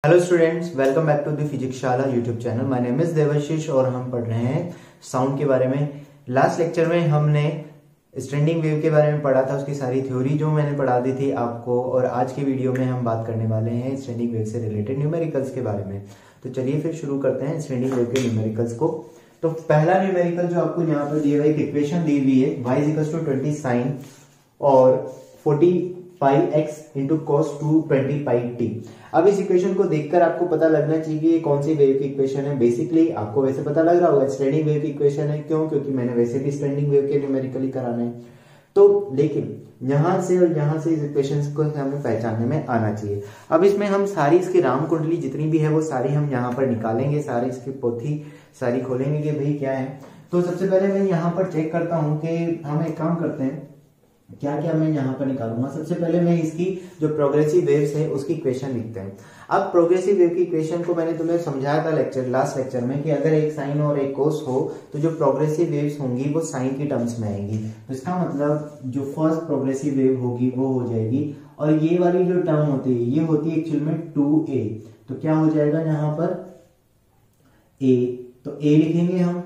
Hello students, welcome back to the physics Shala YouTube channel. My name is Devashish और हम पढ़ रहे हैं साउंड के बारे में। लास्ट लेक्चर में हमने स्टैंडिंग वेव के बारे में पढ़ा था, उसकी सारी थ्योरी जो मैंने पढ़ा दी थी आपको। और आज की वीडियो में हम बात करने वाले हैं स्टैंडिंग वेव से रिलेटेड न्यूमेरिकल्स के बारे में। तो चलिए फिर शुरू करते हैं स्टैंडिंग वेव के न्यूमेरिकल्स को। तो पहला न्यूमेरिकल जो आपको यहाँ पर दिया हुआ एक इक्वेशन दी हुई है, y = 20 sin और 40 पाई x इंटू कॉस 220 पाई t। अब इस इक्वेशन को देखकर आपको पता लगना चाहिए कि ये कौन सी वेव की इक्वेशन है। बेसिकली आपको वैसे पता लग रहा होगा स्टैंडिंग वेव की इक्वेशन है। क्यों? क्योंकि मैंने वैसे भी स्टैंडिंग वेव के न्यूमेरिकली कराने हैं। तो लेकिन यहां से और यहां से इस इक्वेशन को हमें पहचानने में आना चाहिए। अब इसमें हम सारी इसकी राम कुंडली जितनी भी है वो सारी हम यहाँ पर निकालेंगे, सारी इसकी पोथी सारी खोलेंगे कि भाई क्या है। तो सबसे पहले मैं यहाँ पर चेक करता हूँ कि हम एक काम करते हैं, क्या क्या मैं यहाँ पर निकालूंगा। सबसे पहले मैं इसकी जो प्रोग्रेसिव वेव्स है उसकी इक्वेशन लिखते हैं। अब प्रोग्रेसिव वेव की इक्वेशन को मैंने तुम्हें समझाया था लास्ट लेक्चर में कि अगर एक साइन और एक कोस हो तो जो प्रोग्रेसिव वेव्स होंगी वो साइन की टर्म्स में आएंगी। तो इसका मतलब जो फर्स्ट प्रोग्रेसिव वेव होगी वो हो जाएगी, और ये वाली जो टर्म होती है ये होती है एक्चुअल में 2a। तो क्या हो जाएगा यहाँ पर a, तो a लिखेंगे हम,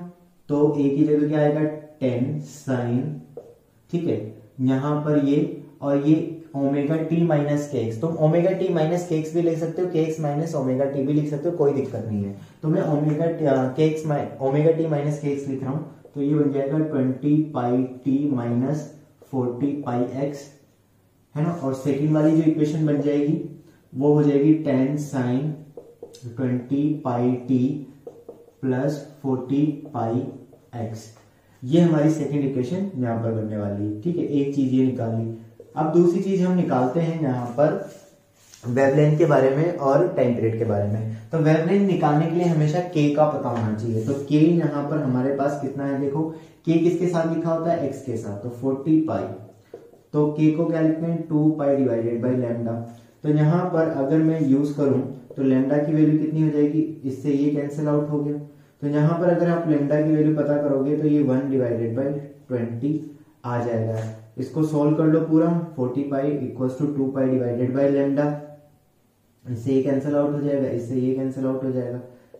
तो a की जगह क्या आएगा 10 साइन, ठीक है। यहां पर ये और ये ओमेगा टी माइनस के एक्स, तुम ओमेगा टी माइनस के एक्स भी लिख सकते हो, के एक्स माइनस ओमेगा टी भी लिख सकते हो, कोई दिक्कत नहीं है। तो मैं ओमेगा टी माइनस के एक्स लिख रहा हूं, तो ये बन जाएगा 20 पाई टी माइनस 40 पाई एक्स, है ना। और सेकंड वाली जो इक्वेशन बन जाएगी वो हो जाएगी 10 साइन 20 पाई टी प्लस 40 पाई एक्स। ये हमारी सेकंड इक्वेशन यहाँ पर बनने वाली है, ठीक है। एक चीज ये निकाली। अब दूसरी चीज हम निकालते हैं यहाँ पर वेवलेंथ के बारे में और टाइम पीरियड के बारे में। तो वेवलेंथ निकालने के लिए हमेशा k का पता होना चाहिए। तो k यहाँ पर हमारे पास कितना है, देखो k किसके साथ लिखा होता है, x के साथ, तो 40 पाई। तो k को क्या लिखते हैं 2 पाई डिवाइडेड बाई लैम्डा। तो यहाँ पर अगर मैं यूज करूं तो लैम्डा की वैल्यू कितनी हो जाएगी, इससे ये कैंसिल आउट हो गया। तो यहाँ पर अगर आप लैम्डा की वैल्यू पता करोगे तो ये 1 डिवाइडेड बाई 20 आ जाएगा। इसको सोल्व कर लो पूरा, 40 pi equals to 2 pi divided by lambda. इससे ये कैंसिल आउट हो जाएगा, इससे ये कैंसिल आउट हो जाएगा,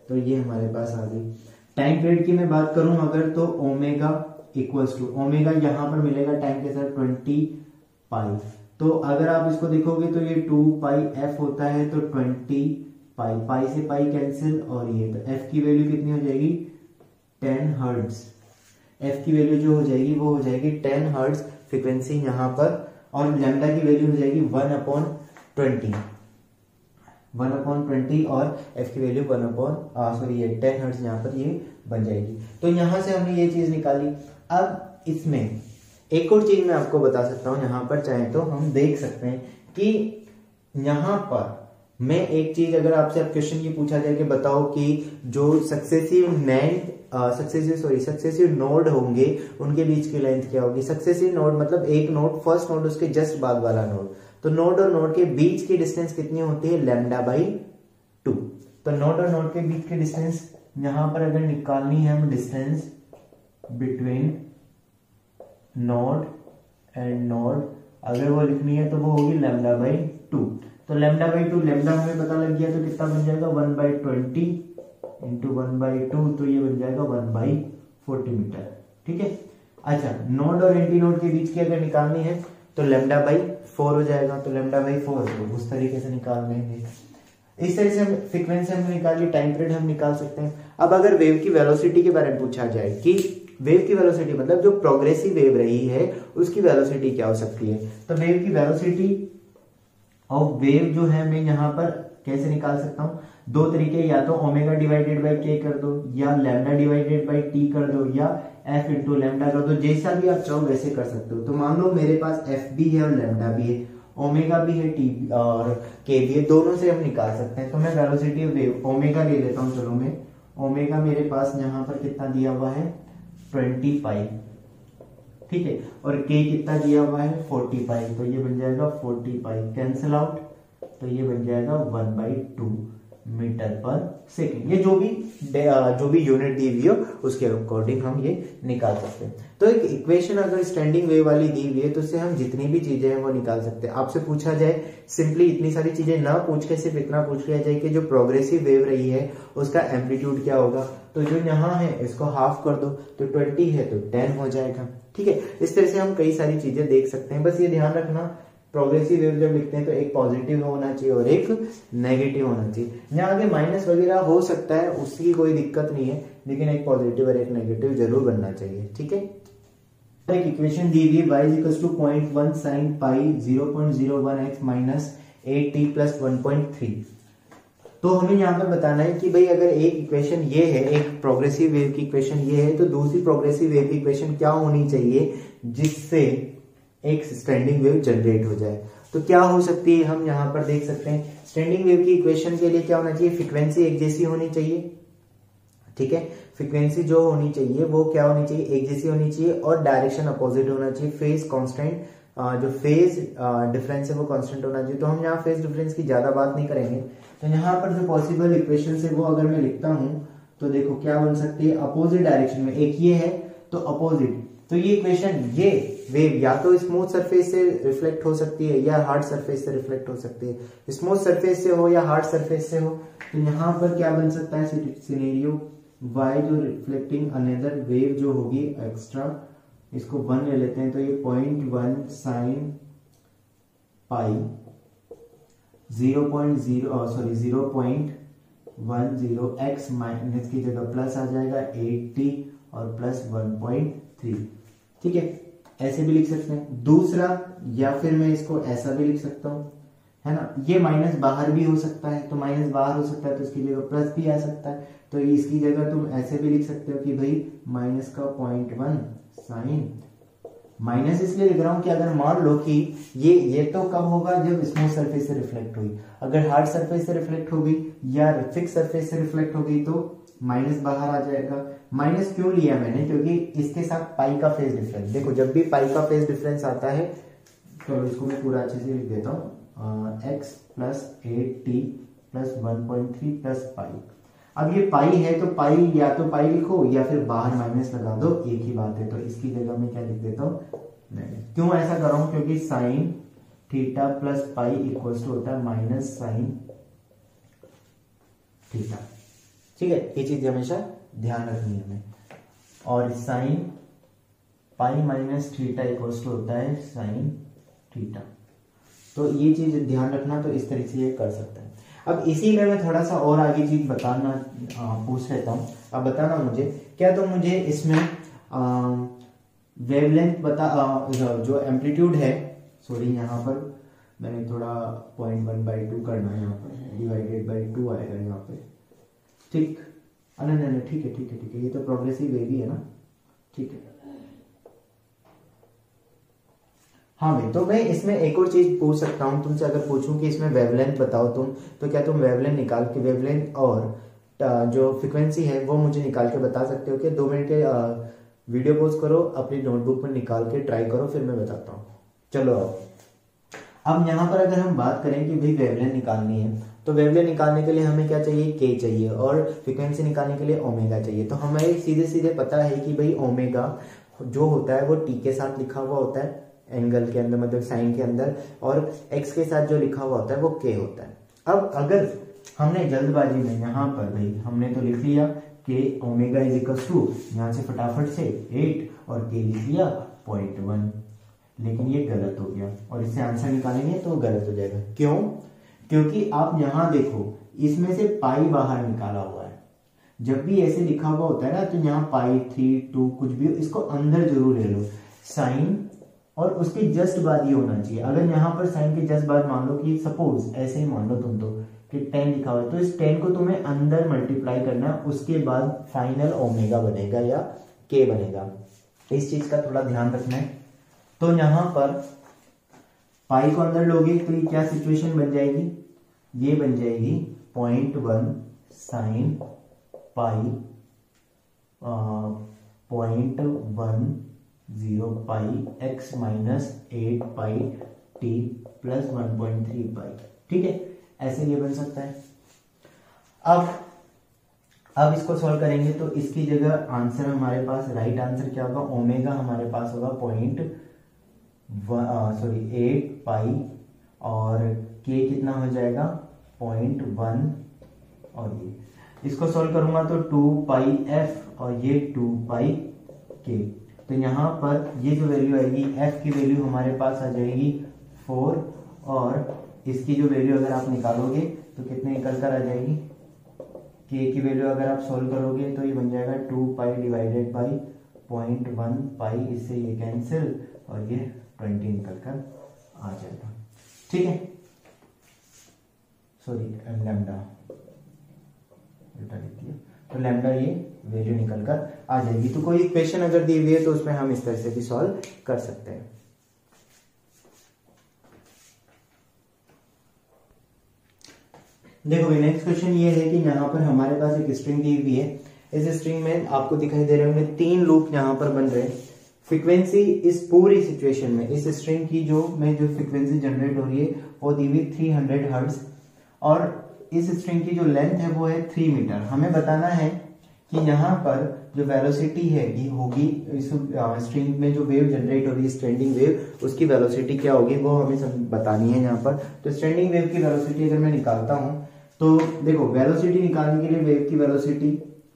तो ये हमारे पास आ गई। टाइम पीरियड की मैं बात करूं अगर, तो ओमेगा इक्वल्स टू ओमेगा यहाँ पर मिलेगा टाइम के साथ 20 पाई। तो अगर आप इसको देखोगे तो ये 2 पाई एफ होता है, तो 20 पाई, पाई से पाई कैंसिल, और ये तो f की वैल्यू कितनी हो जाएगी 10 हर्ट्ज। f की वैल्यू जो हो जाएगी वो हो जाएगी 10 हर्ट्ज फ्रीक्वेंसी यहाँ पर, और लैम्डा की वैल्यू हो जाएगी 1/20 और f की वैल्यू 10 हर्ट्ज यहाँ पर ये बन जाएगी। तो यहाँ से हमने ये चीज निकाली। अब इसमें एक और चीज मैं आपको बता सकता हूँ, यहाँ पर चाहे तो हम देख सकते हैं कि यहाँ पर मैं एक चीज, अगर आपसे अब क्वेश्चन ये पूछा जाए कि बताओ कि जो सक्सेसिव नोड होंगे उनके बीच की लेंथ क्या होगी। सक्सेसिव नोड मतलब एक नोड, फर्स्ट नोड उसके जस्ट बाद वाला नोड। तो नोड और नोड के बीच की डिस्टेंस कितनी होती है, लैम्डा बाई 2। तो नोड और नोड के बीच की डिस्टेंस यहां पर अगर निकालनी है हम, distance between node and node अगर वो लिखनी है तो वो होगी लैम्डा बाई 2। तो लैम्डा बाई 2, लैम्डा हमें पता लग गया, तो कितना बन जाएगा 1/20 इंटू 1/2, तो ये बन जाएगा 1/40 मीटर, ठीक है। अच्छा, नोड और एंटी नोड के बीच की अगर निकालनी है तो लैम्डा बाई 4 हो जाएगा। तो लैम्डा बाई 4 तो उस तरीके से निकाल लेंगे। इस तरह से हम फ्रीक्वेंसी हमने निकाली, टाइम पीरियड हम निकाल सकते हैं। अब अगर वेव की वेलोसिटी के बारे में पूछा जाए कि वेव की वेलोसिटी मतलब जो प्रोग्रेसिव वेव रही है उसकी वेलोसिटी क्या हो सकती है, तो वेव की वेलोसिटी और वेव जो है मैं यहाँ पर कैसे निकाल सकता हूँ, दो तरीके, या तो ओमेगा डिवाइडेड बाई के कर दो, या लैम्डा डिवाइडेड बाई टी कर दो, या एफ इंटू लैम्डा कर दो। जैसा भी आप चाहो वैसे कर सकते हो। तो मान लो मेरे पास एफ भी है और लैम्डा भी है, ओमेगा भी है, टी और के भी है, दोनों से हम निकाल सकते हैं। तो मैं वेलोसिटी ऑफ वेव ओमेगा ले लेता हूँ। चलो मैं ओमेगा मेरे पास यहाँ पर कितना दिया हुआ है 20 पाई, ठीक है, और k कितना दिया हुआ है 40 पाई। तो ये बन जाएगा 40 पाई कैंसिल आउट, तो ये बन जाएगा 1/2 मीटर पर सेकेंड। ये जो भी यूनिट दी हुई हो उसके अकॉर्डिंग हम ये निकाल सकते हैं। तो एक इक्वेशन अगर स्टैंडिंग वेव वाली दी हुई है तो उससे हम जितनी भी चीजें हैं वो निकाल सकते हैं। आपसे पूछा जाए सिंपली इतनी सारी चीजें ना पूछ के सिर्फ इतना पूछ लिया जाए कि जो प्रोग्रेसिव वेव रही है उसका एम्पलीट्यूड क्या होगा, तो जो यहाँ है इसको हाफ कर दो, तो 20 है तो 10 हो जाएगा। ठीक है, इस तरह से हम कई सारी चीजें देख सकते हैं। बस ये ध्यान रखना प्रोग्रेसिव वेव जब लिखते हैं तो एक पॉजिटिव होना चाहिए और एक नेगेटिव होना चाहिए। यहाँ आगे माइनस वगैरह हो सकता है, उसकी कोई दिक्कत नहीं है, लेकिन एक पॉजिटिव और एक नेगेटिव जरूर बनना चाहिए। ठीक है, एक इक्वेशन दी हुई y equals to 0.1 sin pi 0.01x minus 8t plus 1.3। तो हमें यहाँ पर बताना है कि भाई अगर एक इक्वेशन ये है, एक प्रोग्रेसिव वेव की इक्वेशन ये है, तो दूसरी प्रोग्रेसिव वेव की इक्वेशन क्या होनी चाहिए जिससे एक स्टैंडिंग वेव जनरेट हो जाए। तो क्या हो सकती है हम यहाँ पर देख सकते हैं। स्टैंडिंग वेव की इक्वेशन के लिए क्या होना चाहिए, फ्रीक्वेंसी एक जैसी होनी चाहिए। ठीक है, फ्रीक्वेंसी जो होनी चाहिए वो क्या होनी चाहिए, एक जैसी होनी चाहिए और डायरेक्शन अपोजिट होना चाहिए। फेज कांस्टेंट, जो फेज डिफरेंस है वो कांस्टेंट होना चाहिए। तो हम यहाँ फेज डिफरेंस की ज्यादा बात नहीं करेंगे। तो यहाँ पर जो पॉसिबल इक्वेशन है वो अगर मैं लिखता हूं तो देखो क्या बन सकती है, अपोजिट डायरेक्शन में। एक ये है तो अपोजिट, तो ये इक्वेशन, ये वेव या तो स्मूथ सरफेस से रिफ्लेक्ट हो सकती है या हार्ड सरफेस से रिफ्लेक्ट हो सकती है। स्मूथ सरफेस से हो या हार्ड सरफेस से हो, तो यहाँ पर क्या बन सकता है सिनेरियो, y जो रिफ्लेक्टिंग अनदर वेव जो होगी एक्स्ट्रा, इसको 1 ले लेते हैं, तो ये 0.1 साइन पाई 0.10 x माइनस की जगह प्लस आ जाएगा 8t और प्लस 1.3। ठीक है, ऐसे भी लिख सकते हैं। दूसरा, या फिर मैं इसको ऐसा भी लिख सकता हूं, है ना, ये माइनस बाहर भी हो सकता है, तो माइनस बाहर हो सकता है तो इसकी जगह प्लस भी आ सकता है। तो इसकी जगह तुम ऐसे भी लिख सकते हो कि भाई माइनस का 0.1 साइन, माइनस इसलिए लिख रहा हूं कि अगर मान लो कि ये तो कब होगा, जब स्मूथ सरफेस से रिफ्लेक्ट हुई। अगर हार्ड सरफेस से रिफ्लेक्ट होगी या फिक्स सरफेस से रिफ्लेक्ट होगी तो माइनस बाहर आ जाएगा। माइनस क्यों लिया मैंने, क्योंकि इसके साथ पाई का फेज डिफरेंस, देखो जब भी पाई का फेज डिफरेंस आता है, चलो इसको मैं पूरा अच्छे से लिख देता हूँ, x plus 8t plus 1.3 plus pi. अब ये पाई है तो पाई, या तो पाई लिखो या फिर बाहर माइनस लगा दो, एक ही बात है। तो इसकी जगह मैं क्या लिख देता हूँ, क्यों ऐसा कर रहा हूं, क्योंकि sine theta plus pi equals to होता है माइनस साइन थीटा। ठीक है, ये चीज हमेशा ध्यान रखनी है हमें। और sine pi minus theta equals to होता है साइन थीटा। तो ये चीज ध्यान रखना, तो इस तरह से ये कर सकते हैं। अब इसी में मैं थोड़ा सा और आगे चीज बताना पूछ लेता हूँ। अब बताना मुझे, क्या तो मुझे इसमें वेवलेंथ बता, जो एम्पलीट्यूड है, सॉरी यहाँ पर मैंने थोड़ा 0.1/2 करना है, यहाँ पर डिवाइडेड बाई 2 आएगा यहाँ पे। ठीक, नहीं ठीक है, ये तो प्रोग्रेसिव वेव ही है ना। ठीक है, हाँ भाई, तो मैं इसमें एक और चीज पूछ सकता हूँ तुमसे। अगर पूछूं कि इसमें वेवलेंथ बताओ तुम, तो क्या तुम वेवलेंथ निकाल के, वेवलेंथ और जो फ्रीक्वेंसी है वो मुझे निकाल के बता सकते हो? कि 2 मिनट के वीडियो पॉज करो, अपनी नोटबुक में निकाल के ट्राई करो, फिर मैं बताता हूँ। चलो अब यहाँ पर अगर हम बात करें कि भाई वेवलेंथ निकालनी है, तो वेवलेंथ निकालने के लिए हमें क्या चाहिए, k चाहिए, और फ्रीक्वेंसी निकालने के लिए ओमेगा चाहिए। तो हमें सीधे सीधे पता है कि भाई ओमेगा जो होता है वो t के साथ लिखा हुआ होता है एंगल के अंदर, मतलब साइन के अंदर, और x के साथ जो लिखा हुआ होता है वो k होता है। अब अगर हमने जल्दबाजी में यहाँ पर भाई हमने तो लिख लिया कि ओमेगा इज इक्वल टू, यहाँ से फटाफट से 8 और k लिख लिया 0.1, लेकिन ये गलत हो गया और इससे आंसर निकालेंगे तो गलत हो जाएगा। क्यों? क्योंकि आप यहाँ देखो, इसमें से पाई बाहर निकाला हुआ है। जब भी ऐसे लिखा हुआ होता है ना, तो यहाँ पाई 3, 2 कुछ भी, इसको अंदर जरूर ले लो साइन, और उसके जस्ट बाद ये होना चाहिए। अगर यहाँ पर साइन के जस्ट बाद मान लो कि सपोज ऐसे ही मान लो तुम तो कि 10 लिखा हुआ है, तो इस 10 को तुम्हें अंदर मल्टीप्लाई करना है, उसके बाद फाइनल ओमेगा बनेगा या k बनेगा। इस चीज का थोड़ा ध्यान रखना है। तो यहाँ पर पाई को अंदर लोगे तो ये क्या सिचुएशन बन जाएगी, ये बन जाएगी 0.1 साइन पाई 0.10 पाई x माइनस 8 पाई t प्लस 1.3 पाई। ठीक है, ऐसे ये बन सकता है। अब अब इसको सॉल्व करेंगे तो इसकी जगह आंसर हमारे पास, राइट आंसर क्या होगा, ओमेगा हमारे पास होगा 8 पाई, और के कितना हो जाएगा 0.1, और ये इसको सॉल्व करूंगा तो 2 पाई एफ और ये 2 पाई के। तो यहाँ पर ये जो वैल्यू आएगी, एफ की वैल्यू हमारे पास आ जाएगी 4, और इसकी जो वैल्यू अगर आप निकालोगे तो कितने निकल कर आ जाएगी, के की वैल्यू अगर आप सॉल्व करोगे तो ये बन जाएगा 2 पाई डिवाइडेड बाई 0.1 पाई, इससे ये कैंसिल और ये 20 निकल कर आ जाएगा। ठीक है, सॉरी लैम्डा उल्टा लिख दिया, तो लैम्डा ये वैल्यू निकल कर आ जाएगी। तो कोई इक्वेशन अगर दी हुई है तो उसमें हम इस तरह से भी सॉल्व कर सकते हैं। देखो भाई नेक्स्ट क्वेश्चन ये है कि यहाँ पर हमारे पास एक स्ट्रिंग दी हुई है। इस स्ट्रिंग में आपको दिखाई दे रहे होंगे 3 लूप यहाँ पर बन रहे हैं। फ्रीक्वेंसी इस पूरी सिचुएशन में इस स्ट्रिंग की जो फ्रीक्वेंसी जनरेट हो रही है वो दी हुई 300 हर्ट्ज, और इस स्ट्रिंग की जो लेंथ है वो है 3 मीटर। हमें बताना है कि यहाँ पर जो वेलोसिटी है होगी इस स्ट्रिंग में जो वेव जनरेट हो रही है स्टैंडिंग वेव, उसकी वेलोसिटी क्या होगी वो हमें बतानी है यहाँ पर। तो स्टैंडिंग वेव की वेलोसिटी अगर मैं निकालता हूँ तो देखो वेलोसिटी निकालने के लिए वेव की वेलोसिटी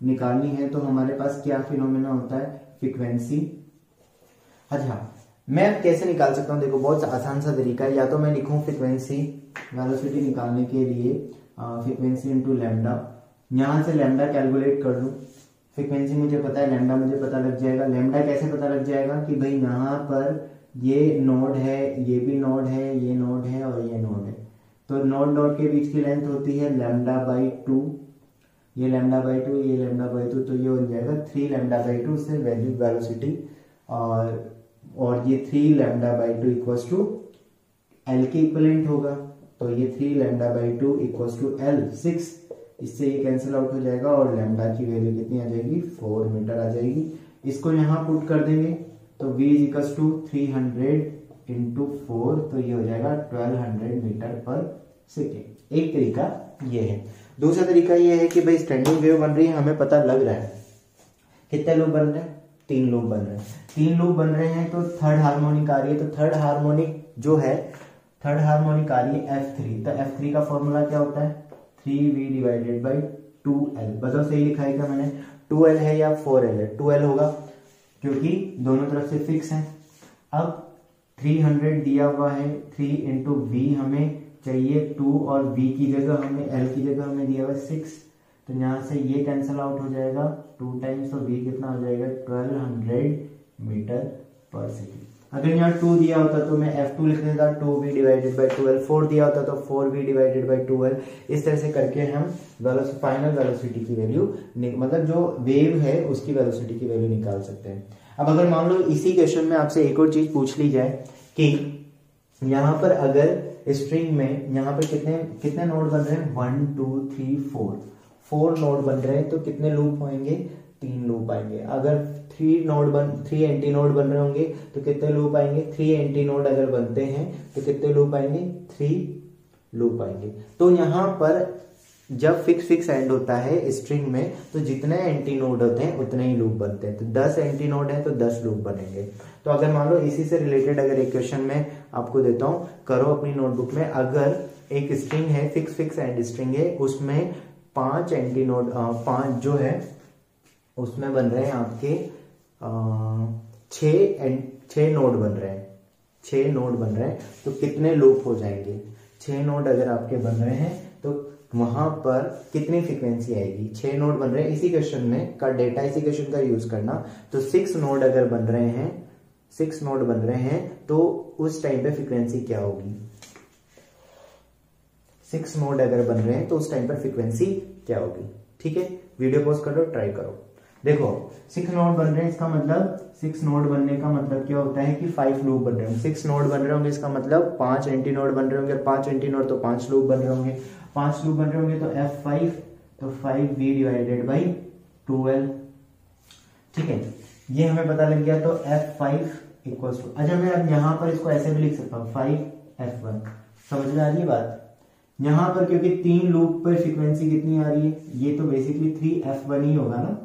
निकालनी है तो हमारे पास क्या फिनोमेना होता है, फ्रीक्वेंसी। अच्छा मैं अब कैसे निकाल सकता हूँ, देखो बहुत आसान सा तरीका है। या तो मैं लिखूं फ्रीक्वेंसी वेलोसिटी निकालने के लिए फ्रीक्वेंसी इंटू लैम्डा, यहां से लैम्डा कैलकुलेट कर लूं। फ्रीक्वेंसी मुझे पता है, लैम्डा मुझे पता लग जाएगा। लैम्डा कैसे पता लग जाएगा कि भाई यहाँ पर ये नोड है, ये भी नोड है, ये नोड है और ये नोड है, तो नोड नोड के बीच की लेंथ होती है लैम्डा बाई 2, ये लैम्डा बाई 2, ये लैम्डा बाई 2, तो ये हो जाएगा 3 लैम्डा बाई 2 से वैल्यू वेलोसिटी, और ये 3 lambda by 2 equals to L के इक्वलेंट होगा। तो ये 3 lambda by 2 equals to L 6, इससे ये कैंसिल आउट हो जाएगा और लैम्डा की वैल्यू कितनी आ जाएगी 4 मीटर आ जाएगी। इसको यहाँ पुट कर देंगे तो v इक्वल्स टू 300 इंटू 4, तो ये हो जाएगा 1200 मीटर पर सेकेंड। एक तरीका ये है। दूसरा तरीका ये है कि भाई स्टैंडिंग वेव बन रही है, हमें पता लग रहा है कितने लूप बन रहे हैं, 3 लूप बन रहे हैं। 3 लूप बन रहे हैं तो थर्ड हार्मोनिक आ रही है, तो थर्ड हार्मोनिक जो है थर्ड हार्मोनिक आ रही है F3। तो F3 का फॉर्मूला क्या होता है 3v डिवाइडेड बाई 2l। बताओ सही लिखा है क्या मैंने, 2l है या 4l है, 2l होगा क्योंकि दोनों तरफ से फिक्स है। अब 300 दिया हुआ है, 3 इंटू वी हमें चाहिए 2 और v की जगह हमें l की जगह हमें दिया हुआ है 6, तो यहाँ से ये कैंसिल आउट हो जाएगा 2 टाइम्स, तो v कितना हो जाएगा 1200 मीटर पर सेकेंड। अगर यहाँ 2 दिया होता तो मैं F2 लिख देता 2v डिवाइडेड बाई 2l, 4 दिया होता तो 4v डिवाइडेड बाई 2l। इस तरह से करके हम फाइनल वेलोसिटी की वैल्यू मतलब जो वेव है उसकी वेलोसिटी की वैल्यू निकाल सकते हैं। अब अगर मान लो इसी क्वेश्चन में आपसे एक और चीज पूछ ली जाए कि यहाँ पर अगर स्ट्रिंग में यहाँ पर कितने नोड बन रहे हैं 1 2 3 4 नोड बन रहे हैं, तो कितने लूप होंगे 3 लूप आएंगे। अगर 3 एंटी नोड बन रहे होंगे तो कितने लूप आएंगे, 3 एंटी नोड अगर बनते हैं तो कितने लूप आएंगे 3 लूप आएंगे। तो यहाँ पर जब फिक्स एंड होता है स्ट्रिंग में तो जितने एंटी नोड होते हैं उतने ही लूप बनते हैं। तो 10 एंटी नोड है तो 10 लूप बनेंगे। तो अगर मान लो इसी से रिलेटेड अगर एक क्वेश्चन में आपको देता हूं, करो अपनी नोटबुक में, अगर एक स्ट्रिंग है फिक्स एंड स्ट्रिंग है, उसमें 5 एंटी नोड 5 जो है उसमें बन रहे हैं आपके 6 नोड बन रहे हैं, 6 नोड बन रहे हैं, तो कितने लूप हो जाएंगे। 6 नोड अगर आपके बन रहे हैं तो वहां पर कितनी फ्रीक्वेंसी आएगी। 6 नोड बन रहे हैं, इसी क्वेश्चन में का डेटा इसी क्वेश्चन का यूज करना। तो 6 नोड अगर बन रहे हैं, 6 नोड बन रहे हैं तो उस टाइम पे फ्रीक्वेंसी क्या होगी। 6 नोड अगर बन रहे हैं तो उस टाइम पर फ्रीक्वेंसी क्या होगी। ठीक है, वीडियो पॉज करो, ट्राई करो। देखो 6 नोड बन रहे हैं, इसका मतलब 6 नोड बनने का मतलब क्या होता है कि 5 लूप बन रहे होंगे। 6 नोड बन रहे होंगे इसका मतलब 5 एंटी नोड बन रहे होंगे, 5 एंटी नोड तो 5 लूप बन रहे होंगे, 5 लूप बन रहे होंगे तो F5 तो 5v डिवाइडेड बाई 2l। ठीक है, ये हमें पता लग गया। तो F5 इक्वल टू, अच्छा मैं अब यहाँ पर इसको ऐसे भी लिख सकता हूँ 5F1। समझ में आ रही है बात, यहाँ पर क्योंकि 3 लूप पर फ्रीक्वेंसी कितनी आ रही है, ये तो बेसिकली 3f1 ही होगा ना,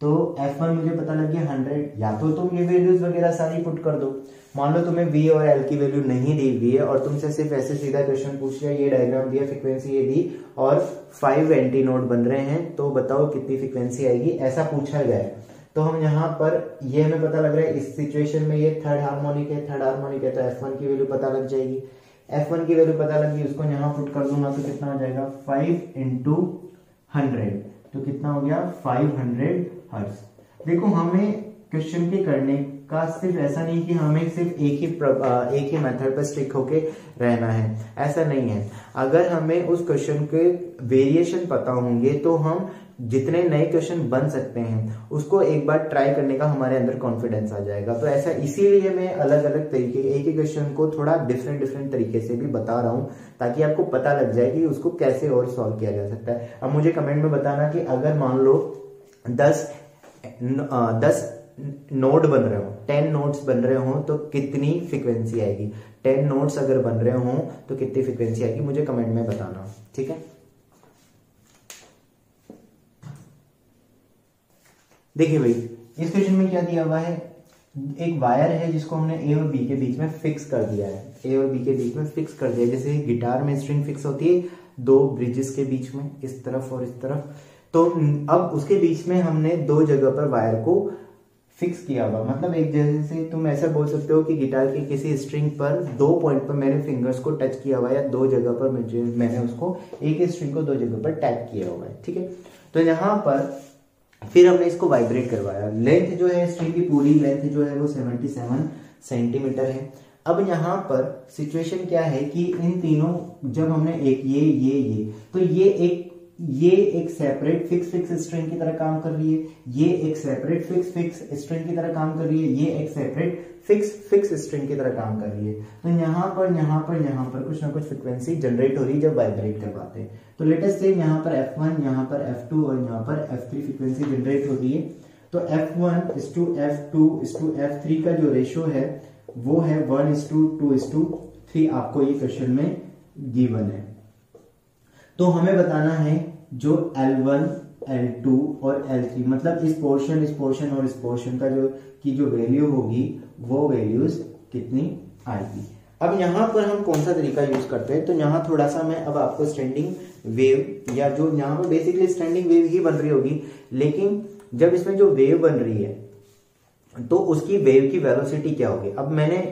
तो f1 मुझे पता लग गया 100। या तो तुम ये वैल्यूज वगैरह सारी पुट कर दो। मान लो तुम्हें v और l की वैल्यू नहीं दी हुई है और तुमसे सिर्फ ऐसे सीधा क्वेश्चन पूछ लिया, ये डायग्राम दिया, फ्रीक्वेंसी ये दी और 5 एंटी नोड बन रहे हैं, तो बताओ कितनी फ्रीक्वेंसी आएगी, ऐसा पूछा गया है। तो हम यहाँ पर ये हमें पता लग रहा है इस सिचुएशन में ये थर्ड हार्मोनिक है, तो f1 की वैल्यू पता लग जाएगी। f1 की वैल्यू पता लगी, उसको यहाँ पुट कर दूंगा तो कितना हो जाएगा 5 इंटू 100, तो कितना हो गया 500 हर्ट्ज। देखो हमें क्वेश्चन के करने का सिर्फ ऐसा नहीं कि हमें सिर्फ एक ही मेथड पर स्टिक होके रहना है, ऐसा नहीं है। अगर हमें उस क्वेश्चन के वेरिएशन पता होंगे तो हम जितने नए क्वेश्चन बन सकते हैं उसको एक बार ट्राई करने का हमारे अंदर कॉन्फिडेंस आ जाएगा। तो ऐसा इसीलिए मैं अलग अलग तरीके एक ही क्वेश्चन को थोड़ा डिफरेंट तरीके से भी बता रहा हूं, ताकि आपको पता लग जाए कि उसको कैसे और सॉल्व किया जा सकता है। अब मुझे कमेंट में बताना कि अगर मान लो 10 नोड बन रहे हो, 10 नोड्स बन रहे हो तो कितनी फ्रीक्वेंसी आएगी। 10 नोड्स अगर बन रहे हो तो कितनी फ्रीक्वेंसी आएगी, मुझे कमेंट में बताना, ठीक है। देखिए भाई इस क्वेश्चन में क्या दिया हुआ है, एक वायर है जिसको हमने ए और बी के बीच में फिक्स कर दिया है, ए और बी के बीच में फिक्स कर दिया, जैसे गिटार में स्ट्रिंग फिक्स होती है 2 ब्रिजेस के बीच में, इस तरफ और इस तरफ। तो अब उसके बीच में हमने 2 जगह पर वायर को फिक्स किया हुआ, मतलब एक जैसे तुम ऐसा बोल सकते हो कि गिटार की किसी स्ट्रिंग पर 2 पॉइंट पर मैंने फिंगर्स को टच किया हुआ है, या 2 जगह पर मैंने उसको एक ही स्ट्रिंग को 2 जगह पर टैप किया हुआ है, ठीक है। तो यहाँ पर फिर हमने इसको वाइब्रेट करवाया। लेंथ जो है स्ट्रिंग की पूरी लेंथ जो है वो 77 सेंटीमीटर है। अब यहाँ पर सिचुएशन क्या है कि इन तीनों जब हमने एक ये तो ये एक सेपरेट फिक्स स्ट्रिंग की तरह काम कर रही है, ये एक सेपरेट फिक्स स्ट्रिंग की तरह काम कर रही है, ये एक सेपरेट फिक्स स्ट्रिंग की तरह काम कर रही है। तो यहाँ पर कुछ ना कुछ फ्रिक्वेंसी जनरेट हो रही है जब वाइब्रेट करवाते हैं। तो लेटेस्ट से यहाँ पर F1, यहाँ पर F2 और यहाँ पर F3 फ्रिक्वेंसी जनरेट होती है। तो F1:F2:F3 का जो रेशियो है वो है 1:2:3, आपको ये क्वेश्चन में गिवन है। तो हमें बताना है जो L1, L2 और L3, मतलब इस पोर्शन और इस पोर्शन का जो वैल्यू होगी वो वैल्यूज कितनी आएगी। अब यहाँ पर हम कौन सा तरीका यूज करते हैं, तो यहाँ थोड़ा सा मैं अब आपको स्टैंडिंग वेव, या जो यहाँ पर बेसिकली स्टैंडिंग वेव ही बन रही होगी, लेकिन जब इसमें जो वेव बन रही है तो उसकी वेव की वेलोसिटी क्या होगी। अब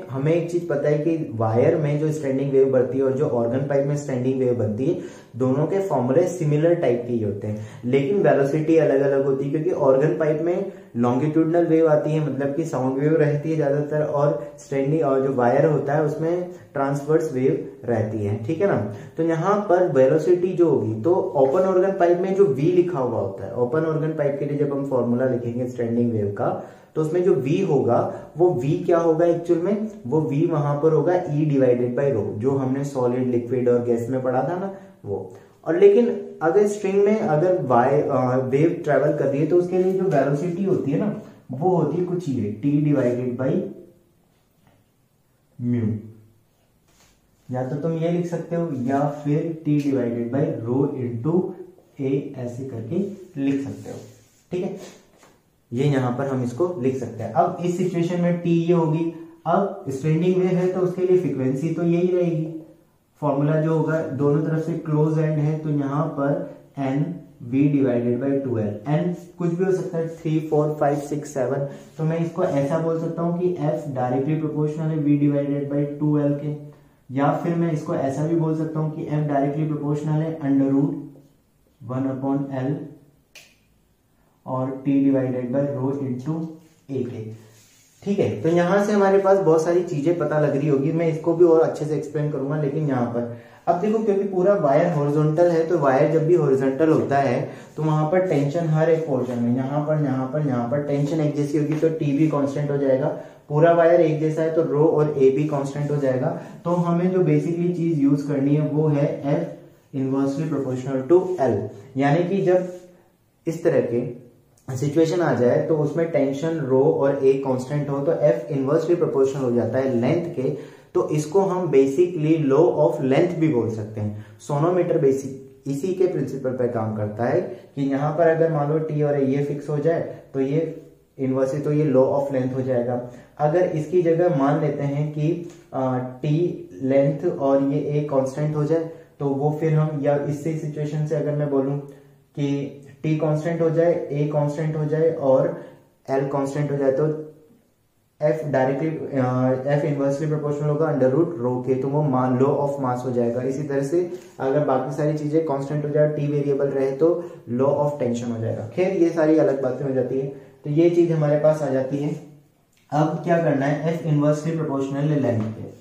हमें एक चीज पता है कि वायर में जो स्टैंडिंग वेव बढ़ती है और जो ऑर्गन पाइप में स्टैंडिंग वेव बनती है, दोनों के फॉर्मूले सिमिलर टाइप के ही होते हैं, लेकिन वेलोसिटी अलग अलग होती है, क्योंकि ऑर्गन पाइप में लॉन्गिट्यूडनल वेव आती है, मतलब कि साउंड वेव रहती है ज्यादातर, और स्टैंडिंग और जो वायर होता है उसमें ट्रांसवर्स वेव रहती है, ठीक है ना। तो यहाँ पर वेलोसिटी जो होगी, तो ओपन ऑर्गन पाइप में जो V लिखा हुआ होता है, ओपन ऑर्गन पाइप के लिए जब हम फॉर्मूला लिखेंगे स्टैंडिंग वेव का, तो उसमें जो V होगा वो V क्या होगा एक्चुअल में, वो V वहां पर होगा E/ρ, जो हमने सॉलिड, लिक्विड और गैस में पढ़ा था ना वो। और लेकिन अगर स्ट्रिंग में अगर वेव ट्रेवल कर रही है तो उसके लिए जो वेलोसिटी होती है ना वो होती है कुछ ये T/μ, या तो तुम ये लिख सकते हो या फिर T/ρ A ऐसे करके लिख सकते हो, ठीक है। ये यहां पर हम इसको लिख सकते हैं। अब इस सिचुएशन में T ये होगी, अब स्टैंडिंग वेव है तो उसके लिए फ्रीक्वेंसी तो यही रहेगी, फॉर्मूला जो होगा दोनों तरफ से क्लोज एंड है, तो यहाँ पर NV/2L, N कुछ भी हो सकता है, 3, 4, 5, 6, 7, तो मैं इसको ऐसा बोल सकता हूँ कि F डायरेक्टली प्रोपोर्शनल है V/2L के, या फिर मैं इसको ऐसा भी बोल सकता हूँ कि F डायरेक्टली प्रोपोर्शनल है √1/L और T/ρ A के, ठीक है। तो यहां से हमारे पास बहुत सारी चीजें पता लग रही होगी, मैं इसको भी और अच्छे से एक्सप्लेन करूंगा, लेकिन यहाँ पर अब देखो क्योंकि पूरा वायर हॉरिजॉन्टल है, तो वायर जब भी हॉरिजॉन्टल होता है तो वहां पर टेंशन हर एक पोर्शन में, यहाँ पर टेंशन एक जैसी होगी, तो T भी कांस्टेंट हो जाएगा। पूरा वायर एक जैसा है तो ρ और A भी कांस्टेंट हो जाएगा। तो हमें जो बेसिकली चीज यूज करनी है वो है F inversely proportional to L, यानी कि जब इस तरह के सिचुएशन आ जाए तो उसमें टेंशन ρ और A कांस्टेंट हो तो F इनवर्सली प्रोपोर्शनल हो जाता है लेंथ के, तो इसको हम बेसिकली लॉ ऑफ लेंथ भी बोल सकते हैं। सोनोमीटर बेसिक इसी के प्रिंसिपल पर काम करता है कि यहाँ पर अगर मान लो टी और ये फिक्स हो जाए तो ये इनवर्सली तो ये लॉ ऑफ लेंथ हो जाएगा। अगर इसकी जगह मान लेते हैं कि टी लेंथ और ये ए कांस्टेंट हो जाए तो वो फिर हम, या इससे सिचुएशन से अगर मैं बोलूं कि टी कांस्टेंट हो जाए, ए कांस्टेंट हो जाए और एल कांस्टेंट हो जाए तो F directly F inversely proportional होगा अंडर रूट रो के, तो वो लॉ ऑफ मास हो जाएगा। इसी तरह से अगर बाकी सारी चीजें कांस्टेंट हो जाए, टी वेरिएबल रहे तो लॉ ऑफ टेंशन हो जाएगा। खैर ये सारी अलग बातें हो जाती है, तो ये चीज हमारे पास आ जाती है। अब क्या करना है, एफ इनवर्सली प्रोपोर्शनल लेंथ पे,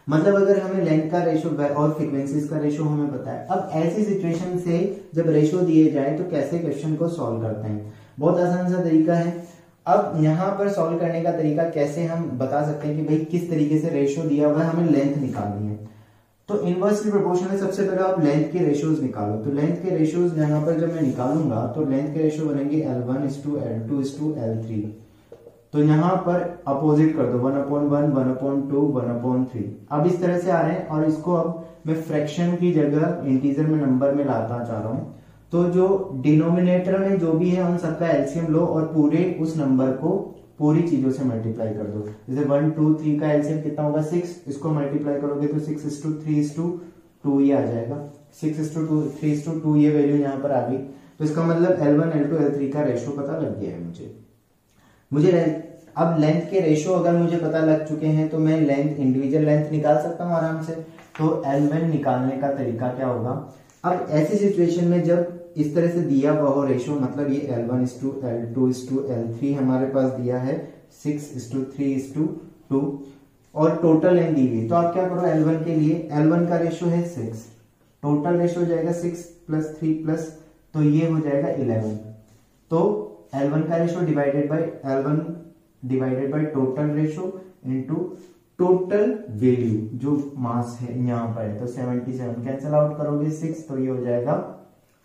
मतलब अगर हमें लेंथ का रेशो और फ्रीक्वेंसीज का रेशो हमें पता है। अब ऐसी सिचुएशन से जब रेशो दिए जाए तो कैसे क्वेश्चन को सॉल्व करते हैं, बहुत आसान सा तरीका है। अब यहाँ पर सॉल्व करने का तरीका कैसे हम बता सकते हैं कि भाई किस तरीके से रेशो दिया हुआ है, हमें लेंथ निकालनी है। तो इनवर्सली प्रोपोर्शनल में सबसे पहले आप लेंथ के रेशियोज निकालो। तो लेंथ के रेशियोज यहाँ पर जब मैं निकालूंगा तो लेंथ के रेशियो बनेंगे L1:L2:L3। तो यहाँ पर अपोजिट कर दो, 1/1, 1/2, 1/3। अब इस तरह से आ रहे हैं और इसको अब मैं फ्रैक्शन की जगह इंटीजर में नंबर में लाता चाह रहा हूँ। तो जो डिनोमिनेटर में जो भी है उन सबका एलसीएम लो और पूरे उस नंबर को पूरी चीजों से मल्टीप्लाई कर दो। जैसे 1, 2, 3 का एलसीएम कितना होगा 6, इसको मल्टीप्लाई करोगे तो 6:3:2 ये आ जाएगा। 6:2, 3:2 ये वैल्यू यहाँ पर आ गई। तो इसका मतलब L1, L2, L3 का रेशो पता लग गया है मुझे अब लेंथ के रेशो अगर मुझे पता लग चुके हैं तो मैं लेंथ इंडिविजुअल लेंथ निकाल सकता हूँ आराम से। तो L1 निकालने का तरीका क्या होगा, अब ऐसी सिचुएशन में जब इस तरह से दिया हुआ हो रेशो, मतलब ये L1:L2:L3 हमारे पास दिया है 6:3:2 और टोटल लेंथ दी गई। तो आप क्या करो, L1 के लिए L1 का रेशो है 6, टोटल रेशो हो जाएगा 6 + 3 तो ये हो जाएगा 11। तो L1 का ratio divided by total ratio into total value जो मास है यहाँ पर है। तो 77 कैंसिल आउट करोगे 6 तो ये हो जाएगा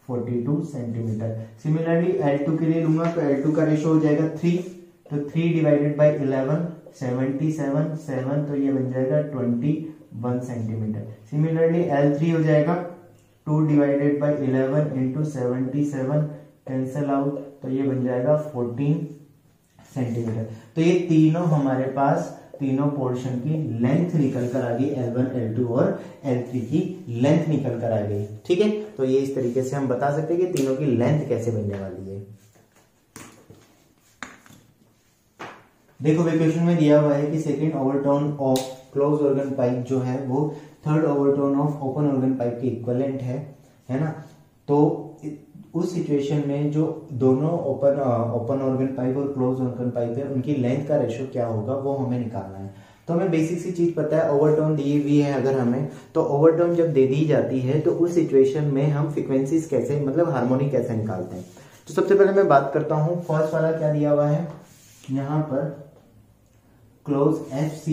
42 सेंटीमीटर। सिमिलरली L2 के लिए लूंगा तो L2 का रेशो हो जाएगा 3, तो 3 डिवाइडेड बाय 11 7 तो ये बन जाएगा 21 सेंटीमीटर। सिमिलरली L3 हो जाएगा 2 divided by 11 into 77 cancel out तो ये बन जाएगा 14 सेंटीमीटर। तो ये तीनों हमारे पास तीनों पोर्शन की लेंथ निकल कर आ गई, L1, L2 और L3 की लेंथ निकल कर आ गई। ठीक है, तो ये इस तरीके से हम बता सकते हैं कि तीनों की लेंथ कैसे बनने वाली है। देखो क्वेश्चन में दिया हुआ है कि second overtone of close organ pipe जो है वो third overtone of open organ pipe के इक्विवेलेंट है ना। तो उस सिचुएशन में जो दोनों ओपन ऑर्गन पाइप और क्लोज ऑर्गन पाइप है उनकी लेंथ का रेशो क्या होगा वो हमें निकालना है। तो हमें बेसिक सी चीज पता है, ओवरटोन दी हुई है अगर हमें, तो ओवरटोन जब दे दी जाती है तो उस सिचुएशन में हम फ्रीक्वेंसीज कैसे, मतलब हार्मोनिक कैसे निकालते हैं। तो सबसे पहले मैं बात करता हूँ, फर्स्ट वाला क्या दिया हुआ है यहाँ पर, क्लोज FC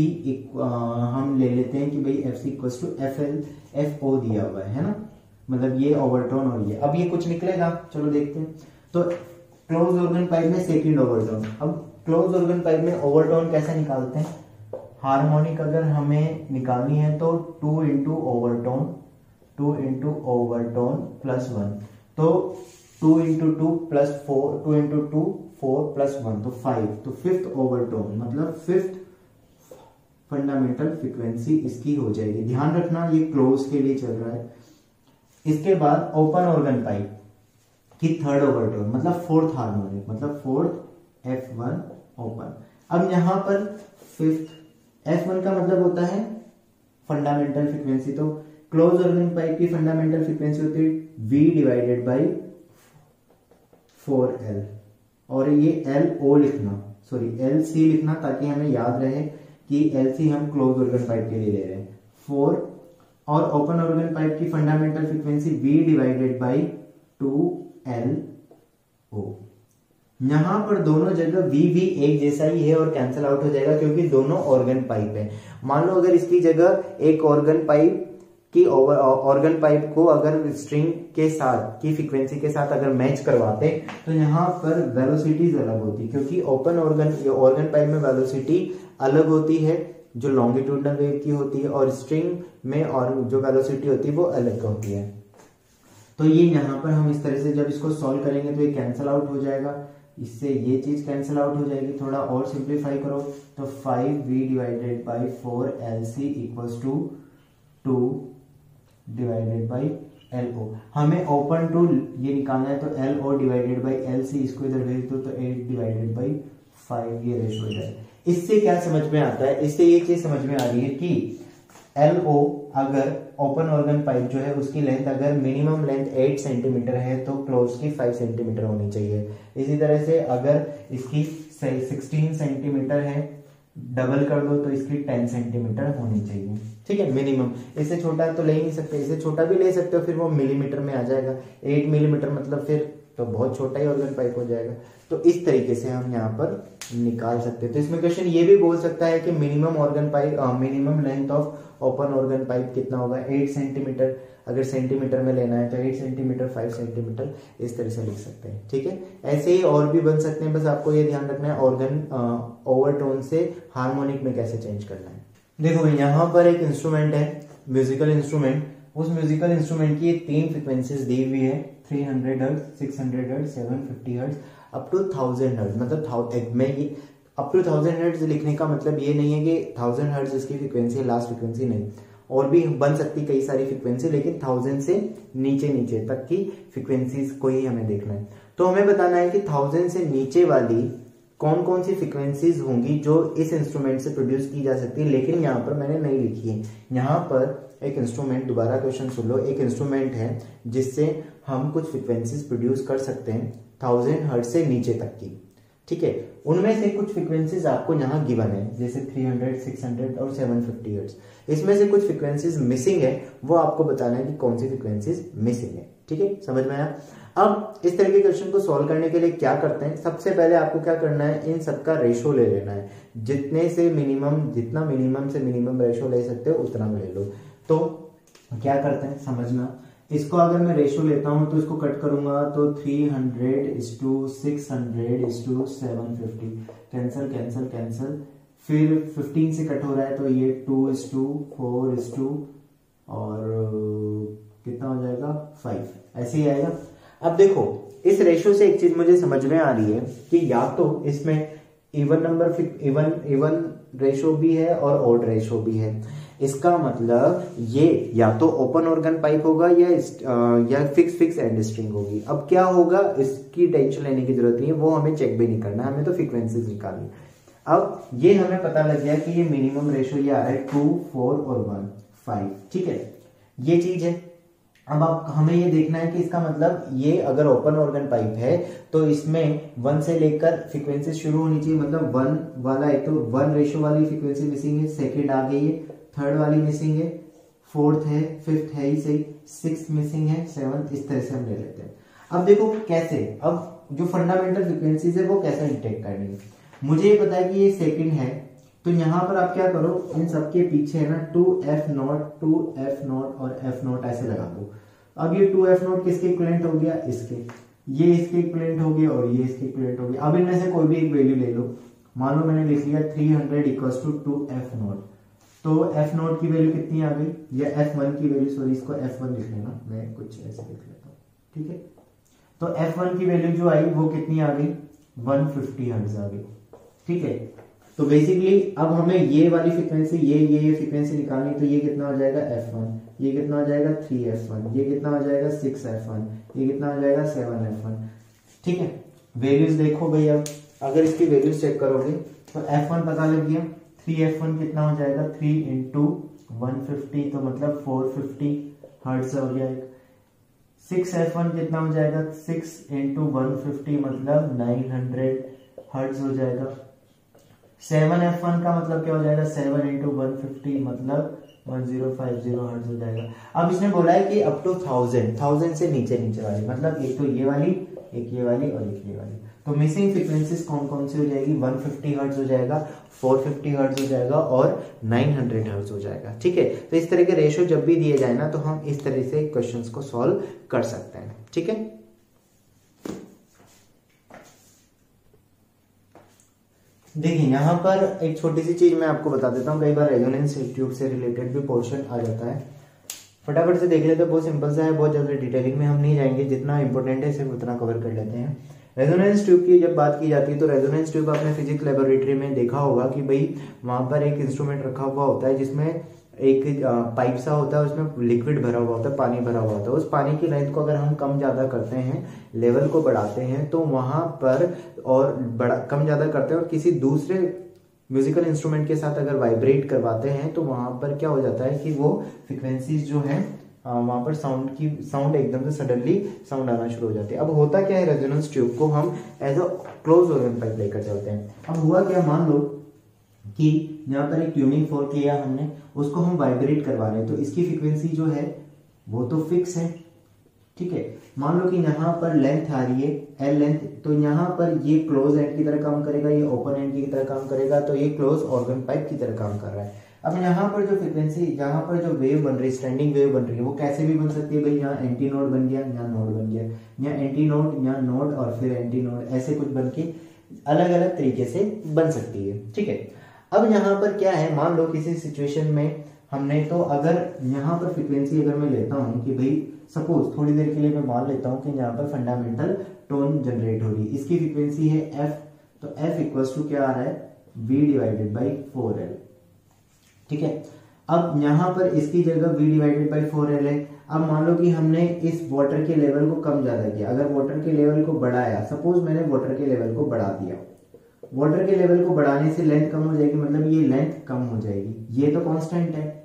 हम ले लेते हैं कि भाई FC = FL/FO दिया हुआ है ना, मतलब ये ओवरटोन और ये। अब ये कुछ निकलेगा, चलो देखते हैं। तो क्लोज ऑर्गन पाइप में सेकंड ओवरटोन, अब क्लोज ऑर्गन पाइप में ओवरटोन कैसे निकालते हैं, हार्मोनिक अगर हमें निकालनी है तो 2 इंटू ओवरटोन प्लस 1, तो 2 इंटू 2 प्लस 4, 2 इंटू 2 4 प्लस 1 तो 5, तो फिफ्थ ओवरटोन मतलब फिफ्थ फंडामेंटल फ्रीक्वेंसी इसकी हो जाएगी। ध्यान रखना ये क्लोज के लिए चल रहा है। इसके बाद ओपन ऑर्गन पाइप की थर्ड ओवरटोन मतलब फोर्थ हार्मोनिक, मतलब फोर्थ F1 ओपन। अब यहां पर फिफ्थ F1 का मतलब होता है फंडामेंटल फ्रीक्वेंसी, तो क्लोज ऑर्गन पाइप की फंडामेंटल फ्रीक्वेंसी होती है V डिवाइडेड बाई 4L, और ये LO लिखना, सॉरी LC लिखना ताकि हमें याद रहे कि LC हम क्लोज ऑर्गन पाइप के लिए ले रहे हैं 4, और ओपन ऑर्गन पाइप की fundamental frequency V divided by 2LO। यहां पर दोनों जगह V भी एक जैसा ही है और कैंसिल आउट हो जाएगा क्योंकि दोनों ऑर्गन पाइप है। मान लो अगर इसकी जगह एक ऑर्गन पाइप की ऑर्गन पाइप को अगर स्ट्रिंग के साथ की फ्रीक्वेंसी के साथ अगर मैच करवाते तो यहाँ पर वेलोसिटीज अलग होती, क्योंकि ओपन ऑर्गन पाइप में वेलोसिटी अलग होती है जो लॉन्गिट्यूडनल वेव की होती है और स्ट्रिंग में और जो वेलोसिटी होती है वो अलग होती है। तो ये यहाँ पर हम इस तरह से जब इसको सॉल्व करेंगे तो ये कैंसल आउट हो जाएगा, इससे ये चीज कैंसल आउट हो जाएगी। थोड़ा और सिंप्लीफाई करो तो 5v divided by 4lc equals to 2 divided by LO। हमें ओपन टू ये निकालना है तो LO डिवाइडेड बाई LC, इसको इधर भेज दो तो 8 डिवाइडेड बाई 5 ये रेशो हो जाए। इससे क्या समझ में आता है, इससे ये चीज समझ में आ रही है कि LO अगर ओपन ऑर्गन पाइप जो है उसकी लेंथ अगर मिनिमम लेंथ 8 सेंटीमीटर है तो क्लोज की 5 सेंटीमीटर होनी चाहिए। इसी तरह से अगर इसकी 16 सेंटीमीटर है, डबल कर दो तो इसकी 10 सेंटीमीटर होनी चाहिए, ठीक है मिनिमम। इससे छोटा तो ले ही नहीं सकते, इससे छोटा भी ले सकते हो फिर वो मिलीमीटर में आ जाएगा। 8 मिलीमीटर मतलब फिर तो बहुत छोटा ही ऑर्गन पाइप हो जाएगा। तो इस तरीके से हम यहाँ पर निकाल सकते हैं। तो इसमें क्वेश्चन ये भी बोल सकता है कि minimum organ pipe minimum length of open organ pipe कितना होगा, 8 सेंटीमीटर। अगर सेंटीमीटर में लेना है तो 8 सेंटीमीटर 5 सेंटीमीटर इस तरह से लिख सकते हैं, ठीक है। ऐसे ही और भी बन सकते हैं, बस आपको ये ध्यान रखना है ऑर्गन ओवरटोन से हार्मोनिक में कैसे चेंज करना है। देखो यहाँ पर एक इंस्ट्रूमेंट है, म्यूजिकल इंस्ट्रूमेंट। उस म्यूजिकल इंस्ट्रूमेंट की 3 फ्रिक्वेंसीज दी हुई है, 300 hertz, 600 hertz, 750 hertz, up to 1000 hertz. मतलब मैं ये अप टू 1000 हर्ट्ज लिखने का मतलब ये नहीं है कि 1000 हर्ट्ज इसकी फ्रिक्वेंसी लास्ट फ्रिक्वेंसी, नहीं, और भी बन सकती कई सारी फ्रिक्वेंसी, लेकिन 1000 से नीचे नीचे तक की फ्रिक्वेंसीज को ही हमें देखना है। तो हमें बताना है कि 1000 से नीचे वाली कौन कौन सी फ्रिक्वेंसीज होंगी जो इस इंस्ट्रूमेंट से प्रोड्यूस की जा सकती है, लेकिन यहाँ पर मैंने नहीं लिखी है। यहाँ पर एक इंस्ट्रूमेंट, दोबारा क्वेश्चन सुन लो, एक इंस्ट्रूमेंट है जिससे हम कुछ फ्रिक्वेंसीज प्रोड्यूस कर सकते हैं 1000 हर्ट्ज से नीचे तक की, ठीक है। उनमें से कुछ फ्रिक्वेंसीज आपको यहाँ गिवन है, जैसे 300, 600 और 750 हर्ट्ज। इसमें से कुछ फ्रिक्वेंसीज मिसिंग है, वो आपको बताना है कि कौन सी फ्रिक्वेंसीज मिसिंग है, ठीक है, समझ में आया। अब इस तरह के क्वेश्चन को सॉल्व करने के लिए क्या करते हैं, सबसे पहले आपको क्या करना है, इन सबका रेशो ले लेना है। जितना मिनिमम से मिनिमम रेशो ले सकते हो उतना में ले लो। तो क्या करते हैं समझना, इसको अगर मैं रेशो लेता हूं तो इसको कट करूंगा तो 300:600:750, कैंसल कैंसल कैंसल, फिर 15 से कट हो रहा है तो ये 2:4 और कितना हो जाएगा 5, ऐसे ही आएगा। अब देखो इस रेशो से एक चीज मुझे समझ में आ रही है कि या तो इसमें इवन रेशो भी है और ऑड रेशो भी है। इसका मतलब ये या तो ओपन ऑर्गन पाइप होगा या फिक्स एंड स्ट्रिंग होगी। अब क्या होगा इसकी टेंशन लेने की जरूरत नहीं है, वो हमें चेक भी नहीं करना, हमें तो फ्रीक्वेंसीज निकालनी। अब ये हमें पता लग गया कि ये मिनिमम रेशो ये आ रहा है 2, 4 और 1, 5, ठीक है, ये चीज है। अब आप हमें ये देखना है कि इसका मतलब ये अगर ओपन ऑर्गन पाइप है तो इसमें 1 से लेकर फ्रीक्वेंसी शुरू होनी चाहिए, मतलब 1 वाला है तो 1 रेशो वाली फ्रीक्वेंसी मिसिंग है, सेकंड आ गई है, थर्ड वाली मिसिंग है, फोर्थ है, फिफ्थ है ही सही, 6 मिसिंग है, 7, इस तरह से हम ले लेते हैं। अब देखो कैसे, अब जो फंडामेंटल फ्रीक्वेंसीज है वो कैसे डिटेक्ट करनी है। मुझे ये पता है कि ये सेकंड है, तो यहां पर आप क्या करो, इन सबके पीछे है ना 2F0, 2F0 और F0 ऐसे लगा दो। अब ये 2F0 किसके इक्विवेलेंट हो गया, इसके, ये इसके इक्विवेलेंट हो गया और ये इसके इक्विवेलेंट हो गया। अब इनमें से कोई भी एक वैल्यू ले लो, मान लो मैंने लिख लिया 300 इक्वल्स टू 2F0, तो F0 की वैल्यू कितनी आ गई, या F1 की वैल्यू, सॉरी इसको F1 लिख लेना, मैं कुछ ऐसे लिख लेता हूँ, ठीक है। तो F1 की वैल्यू जो आई वो कितनी आ गई, 150 हर्ट्ज आ गई, ठीक है। तो बेसिकली अब हमें ये वाली फ्रीक्वेंसी ये फ्रीक्वेंसी निकालनी, तो ये कितना हो जाएगा F1, ये कितना हो जाएगा 3F1, ये कितना हो जाएगा 6F1, ये कितना हो जाएगा 7F1, ठीक है। वैल्यूज देखो भैया, अगर इसकी वैल्यूज चेक करोगे तो F1 पता लग गया, 3F1 कितना हो जाएगा 3 इंटू 150, तो मतलब 450 हर्ट्ज हो गया। 6F1 कितना हो जाएगा 6 इंटू 150 मतलब 900 हर्ट्ज हो जाएगा। 7F1 का मतलब क्या हो जाएगा, 7 इंटू 150 मतलब 1050 हर्ट्ज हो जाएगा। अब इसने बोला है कि अप टू 1000 से नीचे वाली, मतलब एक तो ये वाली, एक ये वाली और एक ये वाली। तो मिसिंग फ्रीक्वेंसीज कौन कौन सी हो जाएगी, 150 हर्ट्ज हो जाएगा, 450 हर्ट्ज हो जाएगा और 900 हर्ट्ज हो जाएगा, ठीक है। तो इस तरह के रेशो जब भी दिए जाए ना तो हम इस तरह से क्वेश्चंस को सॉल्व कर सकते हैं, ठीक है। देखिए यहाँ पर एक छोटी सी चीज मैं आपको बता देता हूँ, कई बार रेजोनेंस ट्यूब से रिलेटेड भी पोर्शन आ जाता है, फटाफट से देख लेते हैं। बहुत सिंपल सा है, बहुत ज्यादा डिटेलिंग में हम नहीं जाएंगे, जितना इंपॉर्टेंट है सिर्फ उतना कवर कर लेते हैं। रेजोनेंस ट्यूब की जब बात की जाती है तो रेजोनेंस ट्यूब आपने फिजिक्स लेबोरेटरी में देखा होगा कि भाई वहां पर एक इंस्ट्रूमेंट रखा हुआ होता है जिसमें एक पाइप सा होता है, उसमें लिक्विड भरा हुआ होता है, पानी भरा हुआ होता है। उस पानी की लेंथ को अगर हम कम ज्यादा करते हैं, लेवल को बढ़ाते हैं, तो वहां पर और बड़ा कम ज्यादा करते हैं और किसी दूसरे म्यूजिकल इंस्ट्रूमेंट के साथ अगर वाइब्रेट करवाते हैं तो वहां पर क्या हो जाता है कि वो फ्रिक्वेंसीज जो है वहां पर साउंड एकदम से सडनली साउंड आना शुरू हो जाती है। अब होता क्या है, रेजोनेंस ट्यूब को हम as a close organ pipe लेकर चलते हैं। अब हुआ क्या, मान लो कि यहाँ पर एक ट्यूनिंग फोर्क लिया हमने, उसको हम वाइब्रेट करवा रहे हैं, तो इसकी फ्रीक्वेंसी जो है वो तो फिक्स है, ठीक है। मान लो कि यहाँ पर लेंथ आ रही है एल लेंथ, तो यहाँ पर ये क्लोज एंड की तरह काम करेगा, ये ओपन एंड की तरह काम करेगा, तो ये क्लोज ऑर्गन पाइप की तरह काम कर रहा है। अब यहाँ पर जो फ्रीक्वेंसी, यहाँ पर जो वेव बन रही है, स्टैंडिंग वेव बन रही है, वो कैसे भी बन सकती है भाई, यहाँ एंटी नोड बन गया, यहाँ नोड बन गया, यहाँ एंटी नोड, यहाँ नोड और फिर एंटी नोड, ऐसे कुछ बन के अलग अलग तरीके से बन सकती है, ठीक है। अब यहाँ पर क्या है, मान लो किसी सिचुएशन में हमने, तो अगर यहाँ पर फ्रीक्वेंसी अगर मैं लेता हूँ कि भाई सपोज थोड़ी देर के लिए मैं मान लेता हूँ कि यहाँ पर फंडामेंटल टोन जनरेट हो रही है, इसकी फ्रीक्वेंसी है एफ, तो एफ इक्वल्स टू क्या आ रहा है, v डिवाइडेड बाई 4l, ठीक है। अब यहाँ पर इसकी जगह v डिवाइडेड बाई 4l है। अब मान लो कि हमने इस वाटर के लेवल को कम ज्यादा किया, अगर वाटर के लेवल को बढ़ाया, सपोज मैंने वाटर के लेवल को बढ़ा दिया, वाटर के लेवल को बढ़ाने से लेंथ कम हो जाएगी, मतलब ये लेंथ कम हो जाएगी, ये तो कांस्टेंट है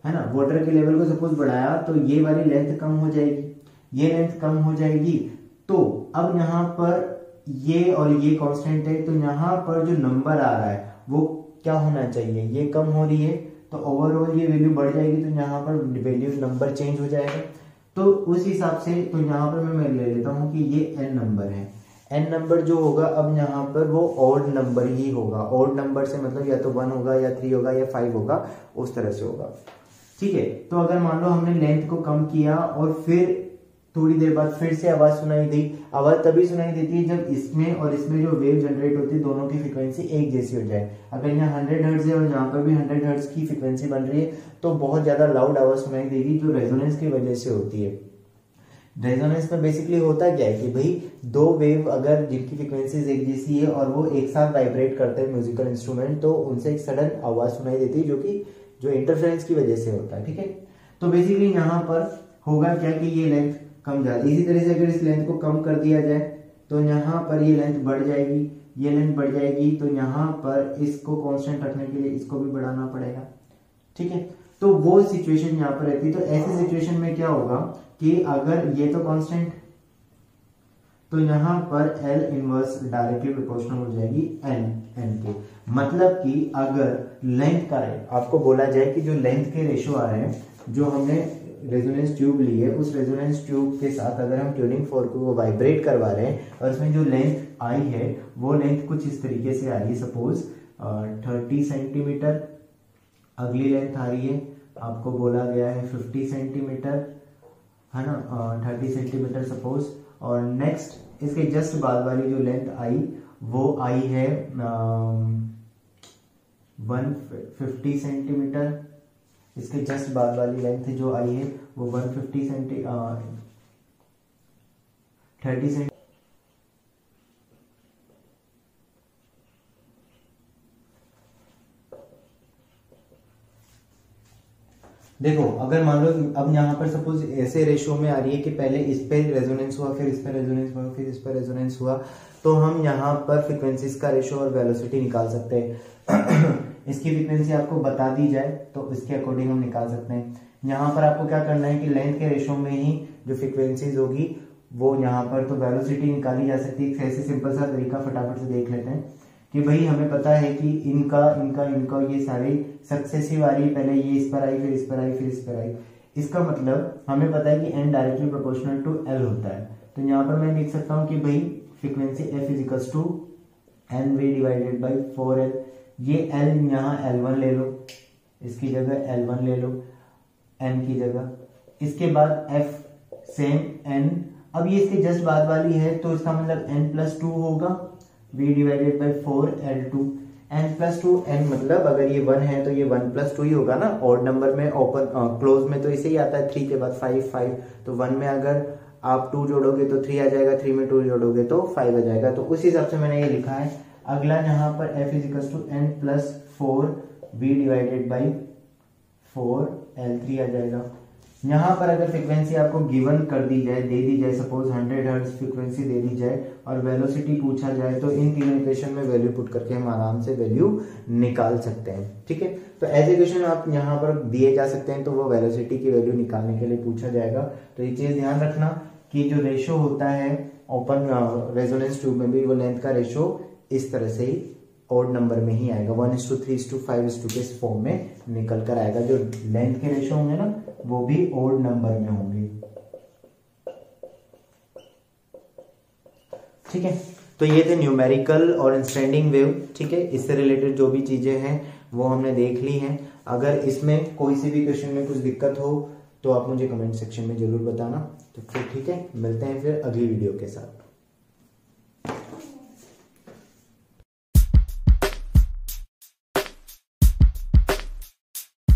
ना। वाटर के लेवल को सपोज बढ़ाया तो ये वाली लेंथ कम हो जाएगी, ये लेंथ कम हो जाएगी। तो अब यहाँ पर ये और ये कांस्टेंट है, तो यहाँ पर जो नंबर आ रहा है वो क्या होना चाहिए, ये कम हो रही है, तो ओवरऑल ये वैल्यू बढ़ जाएगी, तो यहाँ पर वैल्यू नंबर चेंज हो जाएगा। तो उस हिसाब से तो यहाँ पर मैं ले लेता हूँ कि ये n नंबर है, n नंबर जो होगा अब यहाँ पर वो ऑड नंबर ही होगा। ऑड नंबर से मतलब या तो 1 होगा या 3 होगा या 5 होगा, उस तरह से होगा, ठीक है। तो अगर मान लो हमने लेंथ को कम किया और फिर थोड़ी देर बाद फिर से आवाज सुनाई दी, आवाज तभी सुनाई देती है जब इसमें और इसमें जो वेव जनरेट होती है दोनों की फ्रीक्वेंसी एक जैसी हो जाए। अगर यहाँ 100 हर्ट्ज है और यहाँ पर भी 100 हर्ट्ज की फ्रीक्वेंसी बन रही है तो बहुत ज्यादा लाउड आवाज सुनाई देगी, जो रेजोनेंस की वजह से होती है। रेजोनेंस में बेसिकली होता क्या है कि भाई दो वेव अगर जिनकी फ्रीक्वेंसीज एक जैसी है और वो एक साथ वाइब्रेट करते हैं म्यूजिकल इंस्ट्रूमेंट, तो उनसे एक सडन आवाज सुनाई देती है जो इंटरफेरेंस की वजह से होता है, ठीक है। तो बेसिकली यहाँ पर होगा क्या कि ये लेंथ कम जाती है। इसी तरह से अगर इस लेंथ को कम कर दिया जाए तो यहाँ पर ये लेंथ बढ़ जाएगी, ये लेंथ बढ़ जाएगी, तो यहाँ पर इसको कांस्टेंट रखने के लिए इसको भी बढ़ाना पड़ेगा, ठीक है। तो वो सिचुएशन यहाँ पर रहती है। तो ऐसी सिचुएशन में क्या होगा कि अगर ये तो कांस्टेंट, तो यहाँ पर L इनवर्स डायरेक्टली प्रोपोर्शनल हो जाएगी n के। मतलब कि अगर लेंथ का आपको बोला जाए कि जो लेंथ के रेशो आ रहे हैं, जो हमने रेजोनेंस ट्यूब ली है, उस रेजोनेंस ट्यूब के साथ अगर हम ट्यूनिंग फोर्क को वाइब्रेट करवा रहे हैं और उसमें जो लेंथ आई है वो लेंथ कुछ इस तरीके से आ रही है, सपोज 30 सेंटीमीटर। अगली लेंथ आ रही है, आपको बोला गया है 50 सेंटीमीटर, है ना, 30 सेंटीमीटर सपोज। और नेक्स्ट इसके जस्ट बाद वाली जो लेंथ आई वो आई है 150 सेंटीमीटर। इसके जस्ट बाद वाली लेंथ जो आई है वो 150 30 सेंटी। देखो अगर मान लो अब यहाँ पर सपोज ऐसे रेशो में आ रही है कि पहले इस पे रेजोनेंस हुआ, फिर इस पे रेजोनेंस हुआ, फिर इस पे रेजोनेंस हुआ, तो हम यहाँ पर फ्रीक्वेंसीज का रेशो और वेलोसिटी निकाल सकते हैं। इसकी फ्रीक्वेंसी आपको बता दी जाए तो इसके अकॉर्डिंग हम निकाल सकते हैं। यहाँ पर आपको क्या करना है कि लेंथ के रेशो में ही जो फ्रीक्वेंसीज होगी वो यहाँ पर तो वेलोसिटी निकाली जा सकती है। ऐसे सिंपल सा तरीका फटाफट से देख लेते हैं कि भाई हमें पता है कि इनका इनका इनका ये सारे सक्सेसिव आ रही है, पहले ये इस पर आई, फिर इस पर आई, फिर इस पर आई। इसका मतलब हमें पता है कि n directly proportional to l होता है। तो यहाँ पर मैं लिख सकता हूँ कि भाई frequency f is equals to nv divided by 4l। ये l यहाँ L1 ले लो, इसकी जगह L1 ले लो n की जगह। इसके बाद f सेम n। अब ये इसके जस्ट बाद वाली है तो इसका मतलब n+2 होगा, v divided by 4l2 n plus 2 n मतलब अगर ये 1 है तो ये 1 प्लस 2 ही होगा ना। ऑड नंबर में ओपन क्लोज में तो इसे ही आता है 3 के बाद 5 तो 1 में अगर आप 2 जोड़ोगे तो 3 आ जाएगा, 3 में 2 जोड़ोगे तो 5 आ जाएगा। तो उस हिसाब से मैंने ये लिखा है। अगला यहाँ पर f is equals to n plus 4 v divided by 4l3 आ जाएगा। यहाँ पर अगर फ्रीक्वेंसी आपको गिवन कर दी जाए, दे दी जाए, सपोज 100 हर्ट्ज फ्रीक्वेंसी दे दी जाए और वेलोसिटी पूछा जाए तो इन तीनों इक्वेशन में वैल्यू पुट करके हम आराम से वैल्यू निकाल सकते हैं। ठीक है, तो एज इक्वेशन आप यहाँ पर दिए जा सकते हैं तो वो वेलोसिटी की वैल्यू निकालने के लिए पूछा जाएगा। तो ये चीज ध्यान रखना कि जो रेशो होता है ओपन रेजोनेंस ट्यूब में भी वो लेंथ का रेशो इस तरह से ही ऑड नंबर में ही आएगा, 1:3:5:2 के फॉर्म में निकल कर आएगा। जो लेंथ के रेशो होंगे ना वो भी ऑड नंबर में होंगे। ठीक है, तो ये थे न्यूमेरिकल और स्टैंडिंग वेव। ठीक है, इससे रिलेटेड जो भी चीजें हैं वो हमने देख ली हैं। अगर इसमें कोई सी भी क्वेश्चन में कुछ दिक्कत हो तो आप मुझे कमेंट सेक्शन में जरूर बताना। तो फिर ठीक है, मिलते हैं फिर अगली वीडियो के साथ।